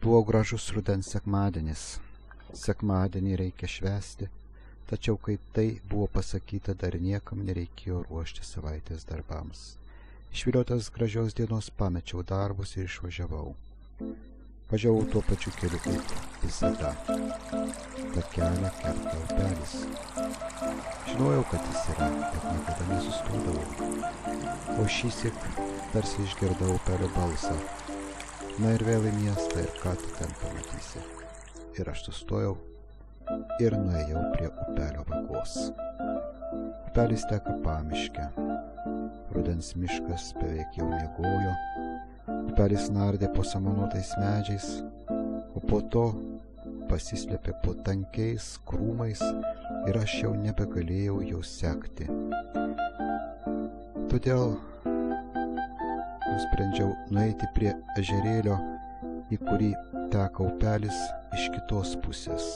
Buvo gražus rudens sekmadienis. Sekmadienį reikia švęsti, tačiau kai tai buvo pasakyta, dar niekam nereikėjo ruošti savaitės darbams. Išviliotas gražios dienos pamečiau darbus ir išvažiavau. Važiavau tuo pačiu keliu kaip visada. Ta kelią kerta upelis. Žinojau, kad jis yra, bet niekada nesustodavau. O šįsyk tarsi išgirdau upelio balsą. Na ir vėl į miestą, ir ką tu ten pamatysi. Ir aš sustojau ir nuėjau prie upelio vagos. Upelis teka pamiške. Rudens miškas beveik jau miegojo. Upelis nardė po samanotais medžiais, o po to pasislėpė po tankiais krūmais ir aš jau nebegalėjau jo sekti. Todėl nusprendžiau nueiti prie ežerėlio, į kurį teka upelis iš kitos pusės.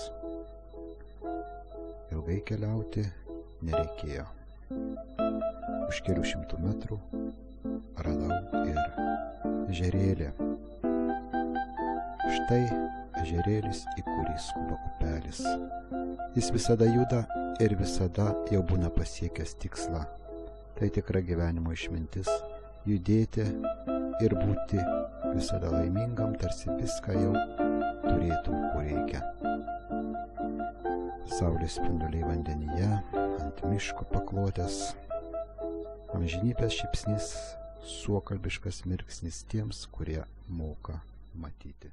Ilgai keliauti nereikėjo. Už kelių šimtų metrų radau ir ežerėlį. Štai ežerėlis, į kurį skuba upelis. Jis visada juda ir visada jau būna pasiekęs tikslą. Tai tikra gyvenimo išmintis – judėti ir būti visada laimingam, tarsi viską jau turėtum, kur reikia. Saulės spinduliai vandenyje, ant miško paklotės, amžinybės šypsnys, suokalbiškas mirksnis tiems, kurie moka matyti.